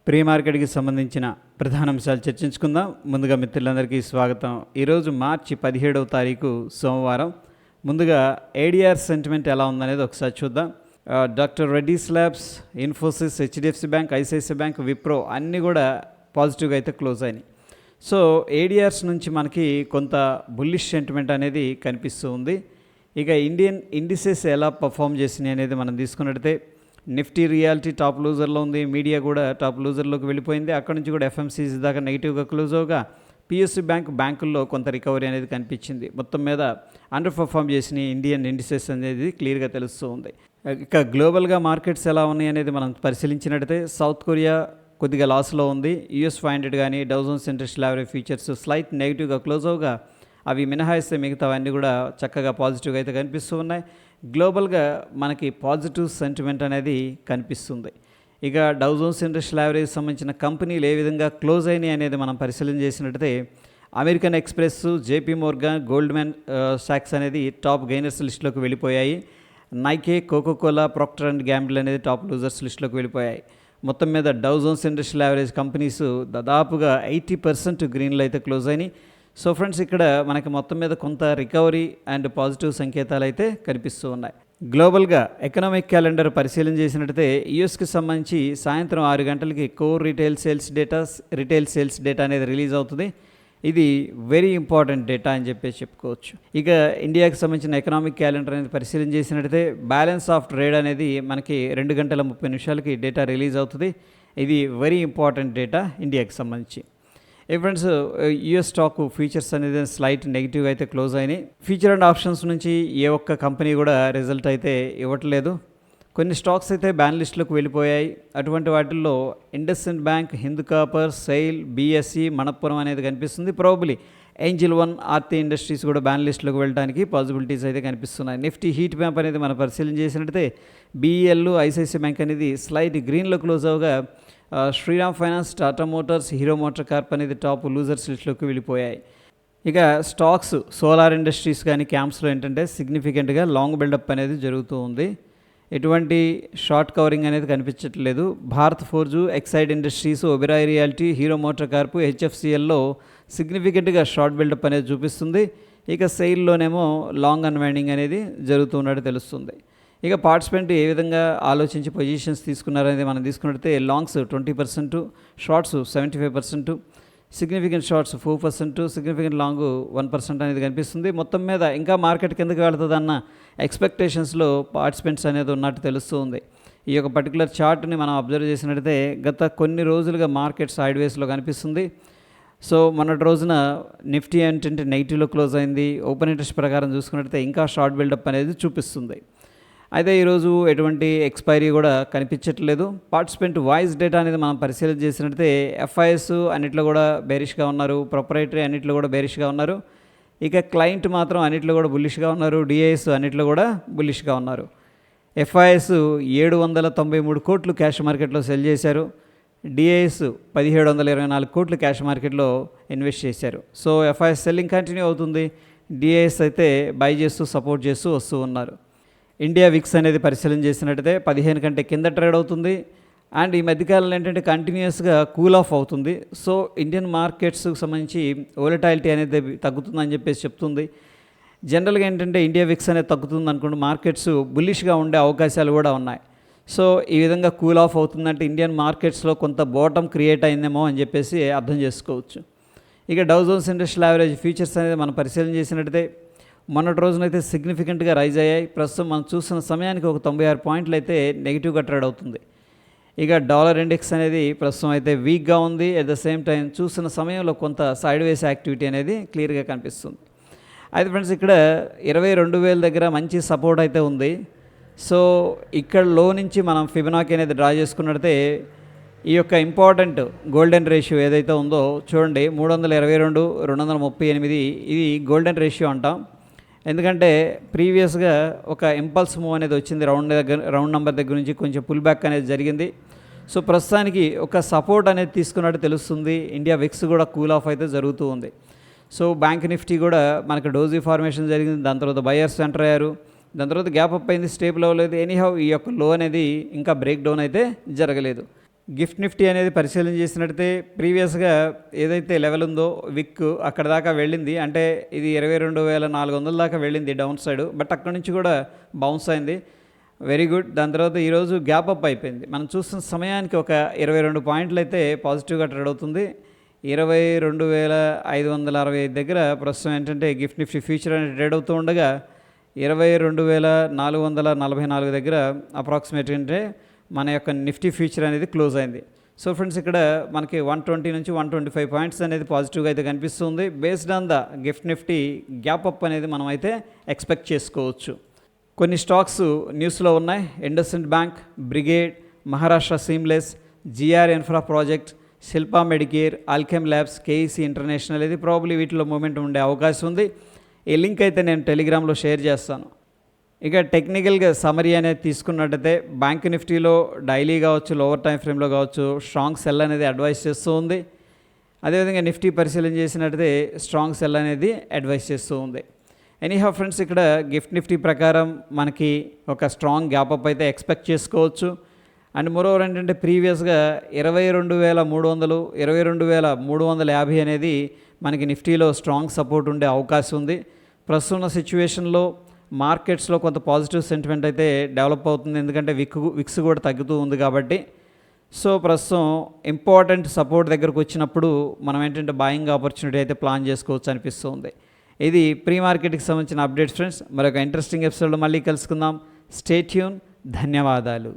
Pre మార్కెట్కి సంబంధించిన ప్రధాన అంశాలు చర్చించుకుందాం. ముందుగా మిత్రులందరికీ స్వాగతం. ఈరోజు మార్చి 17వ తారీఖు సోమవారం. ముందుగా ఏడిఆర్ సెంటిమెంట్ ఎలా ఉందనేది ఒకసారి చూద్దాం. Doctor Reddy's labs, Infosys, HDFC bank, ICICI bank, Wipro అన్నీ కూడా పాజిటివ్గా అయితే క్లోజ్ అయినాయి. సో ఏడిఆర్స్ నుంచి మనకి కొంత బుల్లిష్ సెంటిమెంట్ అనేది కనిపిస్తూ ఉంది. ఇక ఇండియన్ ఇండిసెస్ ఎలా పర్ఫామ్ చేసినాయి అనేది మనం తీసుకున్నట్టయితే నిఫ్టీ రియాలిటీ టాప్ లూజర్లో ఉంది, మీడియా కూడా టాప్ లూజర్లోకి వెళ్ళిపోయింది. అక్కడ నుంచి కూడా ఎఫ్ఎంసీసీ దాకా నెగిటివ్గా క్లోజ్ అవగా పిఎస్సి బ్యాంకుల్లో కొంత రికవరీ అనేది కనిపించింది. మొత్తం మీద అండర్ పర్ఫామ్ చేసిన ఇండియన్ ఇండిసెస్ అనేది క్లియర్గా తెలుస్తూ ఉంది. ఇక గ్లోబల్గా మార్కెట్స్ ఎలా ఉన్నాయి అనేది మనం పరిశీలించినట్టయితే సౌత్ కొరియా కొద్దిగా లాస్లో ఉంది. యూఎస్ 500 కానీ Dow Jones industrial average futures slight నెగిటివ్గా క్లోజ్ అవగా అవి మినహాయిస్తే మిగతావన్నీ కూడా చక్కగా పాజిటివ్గా అయితే కనిపిస్తూ ఉన్నాయి. గ్లోబల్గా మనకి పాజిటివ్ సెంటిమెంట్ అనేది కనిపిస్తుంది. ఇక డౌ జోన్స్ ఇండస్ట్రియల్ యావరేజ్ సంబంధించిన కంపెనీలు ఏ విధంగా క్లోజ్ అయినాయి అనేది మనం పరిశీలన చేసినట్టయితే American Express, JP Morgan, Goldman సాక్స్ అనేది టాప్ గెయినర్స్ లిస్టులోకి వెళ్ళిపోయాయి. Nike, Coca Cola, Procter and Gamble అనేది టాప్ లూజర్స్ లిస్టులోకి వెళ్ళిపోయాయి. మొత్తం మీద Dow Jones industrial average companies దాదాపుగా 80% గ్రీన్లో అయితే క్లోజ్ అయినాయి. సో ఫ్రెండ్స్, ఇక్కడ మనకి మొత్తం మీద కొంత రికవరీ అండ్ పాజిటివ్ సంకేతాలు అయితే కనిపిస్తూ ఉన్నాయి. గ్లోబల్గా ఎకనామిక్ క్యాలెండర్ పరిశీలన చేసినట్టయితే యూఎస్కి సంబంధించి సాయంత్రం 6 గంటలకి కోర్ రిటైల్ సేల్స్ డేటా అనేది రిలీజ్ అవుతుంది. ఇది వెరీ ఇంపార్టెంట్ డేటా అని చెప్పుకోవచ్చు. ఇక ఇండియాకి సంబంధించిన ఎకనామిక్ క్యాలెండర్ అనేది పరిశీలన చేసినట్టయితే బ్యాలెన్స్ ఆఫ్ ట్రేడ్ అనేది మనకి 2 గంటల 30 నిమిషాలకి డేటా రిలీజ్ అవుతుంది. ఇది వెరీ ఇంపార్టెంట్ డేటా ఇండియాకి సంబంధించి. ఫ్రెండ్స్, యూఎస్ స్టాక్ ఫీచర్స్ అనేది స్లైట్ నెగిటివ్గా అయితే క్లోజ్ అయినాయి. ఫ్యూచర్ అండ్ ఆప్షన్స్ నుంచి ఏ ఒక్క కంపెనీ కూడా రిజల్ట్ అయితే ఇవ్వట్లేదు. కొన్ని స్టాక్స్ అయితే బ్యాన్ లిస్టులోకి వెళ్ళిపోయాయి. అటువంటి వాటిల్లో IndusInd bank, Hind copper, SAIL, బిఎస్సి, మణప్పురం అనేది కనిపిస్తుంది. Probably Angel One, Aarti industries కూడా బ్యాన్ లిస్టులోకి వెళ్ళడానికి పాసిబిలిటీస్ అయితే కనిపిస్తున్నాయి. నిఫ్టీ హీట్ మ్యాప్ అనేది మనం పరిశీలన చేసినట్టయితే బిఈఎల్, ఐసిఐసిఐ బ్యాంక్ అనేది స్లైట్ గ్రీన్లో క్లోజ్ అవగా Shriram finance, Tata motors, Hero motor corp అనేది టాప్ లూజర్స్ లిస్టులోకి వెళ్ళిపోయాయి. ఇక స్టాక్స్ సోలార్ ఇండస్ట్రీస్ కానీ క్యాంప్స్లో ఏంటంటే సిగ్నిఫికెంట్గా లాంగ్ బిల్డప్ అనేది జరుగుతూ ఉంది. ఎటువంటి షార్ట్ కవరింగ్ అనేది కనిపించట్లేదు. Bharat forge, Exide industries, Oberoi realty, Hero motor corp, హెచ్ఎఫ్సిఎల్లో సిగ్నిఫికెంట్గా షార్ట్ బిల్డప్ అనేది చూపిస్తుంది. ఇక సెయిల్లోనేమో లాంగ్ అన్వైండింగ్ అనేది జరుగుతున్నట్టు తెలుస్తుంది. ఇక పార్టిసిపెంట్ ఏ విధంగా ఆలోచించి పొజిషన్స్ తీసుకున్నారనేది మనం తీసుకున్నట్లయితే longs 20%, shorts 75%, significant shorts 4%, significant long 1% అనేది కనిపిస్తుంది. మొత్తం మీద ఇంకా మార్కెట్ కిందకి వెళ్తుందన్న ఎక్స్పెక్టేషన్స్లో పార్టిసిపెంట్స్ అనేది ఉన్నట్టు తెలుస్తుంది. ఈ యొక్క పర్టికులర్ చార్ట్ని మనం అబ్జర్వ్ చేసినట్టయితే గత కొన్ని రోజులుగా మార్కెట్ సైడ్ వేస్లో కనిపిస్తుంది. సో మొన్నటి రోజున నిఫ్టీ ఏంటంటే నెగిటివ్లో క్లోజ్ అయింది. ఓపెన్ ఇంట్రెస్ట్ ప్రకారం చూసుకున్నట్టయితే ఇంకా షార్ట్ బిల్డప్ అనేది చూపిస్తుంది. అయితే ఈరోజు ఎటువంటి ఎక్స్పైరీ కూడా కనిపించట్లేదు. పార్టిసిపెంట్ వాయిస్ డేటా అనేది మనం పరిశీలన చేసినట్టయితే ఎఫ్ఐఎస్ అన్నిట్లో కూడా బేరిష్గా ఉన్నారు, ప్రొపరైటరీ అన్నిట్లో కూడా బేరిష్గా ఉన్నారు. ఇక క్లయింట్ మాత్రం అన్నిట్లో కూడా బుల్లిష్గా ఉన్నారు, డిఐఎస్ అన్నిట్లో కూడా బుల్లిష్గా ఉన్నారు. ఎఫ్ఐఎస్ 793 కోట్లు క్యాష్ మార్కెట్లో సెల్ చేశారు. డిఐఎస్ 1724 కోట్లు క్యాష్ మార్కెట్లో ఇన్వెస్ట్ చేశారు. సో ఎఫ్ఐఎస్ సెల్లింగ్ కంటిన్యూ అవుతుంది. డిఐఎస్ అయితే బై చేస్తూ సపోర్ట్ చేస్తూ వస్తూ ఉన్నారు. ఇండియా విక్స్ అనేది పరిశీలన చేసినట్టయితే 15 కంటే కింద ట్రేడ్ అవుతుంది. అండ్ ఈ మధ్యకాలంలో ఏంటంటే కంటిన్యూస్గా కూల్ ఆఫ్ అవుతుంది. సో ఇండియన్ మార్కెట్స్కి సంబంధించి వోలటాలిటీ అనేది తగ్గుతుందని చెప్తుంది. జనరల్గా ఏంటంటే ఇండియా విక్స్ అనేది తగ్గుతుంది అనుకోండి, మార్కెట్స్ బుల్లిష్గా ఉండే అవకాశాలు కూడా ఉన్నాయి. సో ఈ విధంగా కూల్ ఆఫ్ అవుతుందంటే ఇండియన్ మార్కెట్స్లో కొంత బాటమ్ క్రియేట్ అయిందేమో అని అర్థం చేసుకోవచ్చు. ఇక Dow Jones industrial average futures అనేది మనం పరిశీలన చేసినట్టయితే మొన్నటి రోజునైతే సిగ్నిఫికెంట్గా రైజ్ అయ్యాయి. ప్రస్తుతం మనం చూస్తున్న సమయానికి ఒక 96 పాయింట్లు అయితే నెగిటివ్గా ట్రేడ్ అవుతుంది. ఇక డాలర్ ఇండెక్స్ అనేది ప్రస్తుతం అయితే వీక్గా ఉంది. అట్ ద సేమ్ టైం చూస్తున్న సమయంలో కొంత సైడ్ వేస్ యాక్టివిటీ అనేది క్లియర్గా కనిపిస్తుంది. అయితే ఫ్రెండ్స్, ఇక్కడ 22,000 దగ్గర మంచి సపోర్ట్ అయితే ఉంది. సో ఇక్కడ లో నుంచి మనం ఫిబొనాకీ అనేది డ్రా చేసుకున్నట్టయితే ఈ యొక్క ఇంపార్టెంట్ గోల్డెన్ రేషియో ఏదైతే ఉందో చూడండి, 322, 238 ఇది గోల్డెన్ రేషియో అంటాం. ఎందుకంటే ప్రీవియస్గా ఒక ఇంపల్స్ మూవ్ అనేది వచ్చింది. రౌండ్ నెంబర్ దగ్గర నుంచి కొంచెం పుల్ బ్యాక్ అనేది జరిగింది. సో ప్రస్తుతానికి ఒక సపోర్ట్ అనేది తీసుకున్నట్టు తెలుస్తుంది. ఇండియా విక్స్ కూడా కూల్ ఆఫ్ అయితే జరుగుతూ ఉంది. సో బ్యాంక్ నిఫ్టీ కూడా మనకు డోజీ ఫార్మేషన్ జరిగింది. దాని తర్వాత బయర్స్ ఎంటర్ అయ్యారు. దాని తర్వాత గ్యాప్ అప్ అయింది, స్టేబుల్ అవ్వలేదు. ఎనీహౌ ఈ యొక్క లో అనేది ఇంకా బ్రేక్ డౌన్ అయితే జరగలేదు. గిఫ్ట్ నిఫ్టీ అనేది పరిశీలన చేసినట్టయితే ప్రీవియస్గా ఏదైతే లెవెల్ ఉందో విక్ అక్కడ దాకా వెళ్ళింది, అంటే ఇది 22,400 దాకా వెళ్ళింది డౌన్ సైడ్, బట్ అక్కడ నుంచి కూడా బౌన్స్ అయింది. Very good. దాని తర్వాత ఈరోజు గ్యాప్ అప్ అయిపోయింది. మనం చూస్తున్న సమయానికి ఒక 22 పాయింట్లు అయితే పాజిటివ్గా ట్రేడ్ అవుతుంది. 22,565 దగ్గర ప్రస్తుతం ఏంటంటే గిఫ్ట్ నిఫ్టీ ఫ్యూచర్ అనేది ట్రేడ్ అవుతూ ఉండగా 22,444 దగ్గర అప్రాక్సిమేట్ అంటే మన యొక్క నిఫ్టీ ఫ్యూచర్ అనేది క్లోజ్ అయింది. సో ఫ్రెండ్స్, ఇక్కడ మనకి 120 నుంచి 125 పాయింట్స్ అనేది పాజిటివ్గా అయితే కనిపిస్తుంది. Based on the GIFT Nifty gap up అనేది మనం అయితే ఎక్స్పెక్ట్ చేసుకోవచ్చు. కొన్ని స్టాక్స్ న్యూస్లో ఉన్నాయి. IndusInd bank, Brigade, Maharashtra seamless, GR infra project, Shilpa Medicare, Alkem labs, KEC international, ఇది ప్రాబ్లీ వీటిలో మూమెంట్ ఉండే అవకాశం ఉంది. ఈ లింక్ అయితే నేను టెలిగ్రామ్లో షేర్ చేస్తాను. ఇక టెక్నికల్గా సమరీ అనేది తీసుకున్నట్టయితే బ్యాంక్ నిఫ్టీలో డైలీ కావచ్చు, లోవర్ టైం ఫ్రేమ్లో కావచ్చు స్ట్రాంగ్ సెల్ అనేది అడ్వైస్ చేస్తూ ఉంది. అదేవిధంగా నిఫ్టీ పరిశీలన చేసినట్టయితే స్ట్రాంగ్ సెల్ అనేది అడ్వైస్ చేస్తూ ఉంది. ఎనీహౌ ఫ్రెండ్స్, ఇక్కడ గిఫ్ట్ నిఫ్టీ ప్రకారం మనకి ఒక స్ట్రాంగ్ గ్యాప్ అప్ అయితే ఎక్స్పెక్ట్ చేసుకోవచ్చు. అండ్ మోరోవర్ ఏంటంటే ప్రీవియస్గా 22,300, 22,350 అనేది మనకి నిఫ్టీలో స్ట్రాంగ్ సపోర్ట్ ఉండే అవకాశం ఉంది. ప్రస్తుత సిచ్యువేషన్లో మార్కెట్స్లో కొంత పాజిటివ్ సెంటిమెంట్ అయితే డెవలప్ అవుతుంది, ఎందుకంటే విక్స్ కూడా తగ్గుతూ ఉంది కాబట్టి. సో ప్రస్తుతం ఇంపార్టెంట్ సపోర్ట్ దగ్గరకు వచ్చినప్పుడు మనం ఏంటంటే బాయింగ్ ఆపర్చునిటీ అయితే ప్లాన్ చేసుకోవచ్చు అనిపిస్తుంది. ఇది ప్రీ మార్కెట్కి సంబంధించిన అప్డేట్స్ ఫ్రెండ్స్. మరొక ఇంట్రెస్టింగ్ ఎపిసోడ్లో మళ్ళీ కలుసుకుందాం. Stay tune. ధన్యవాదాలు.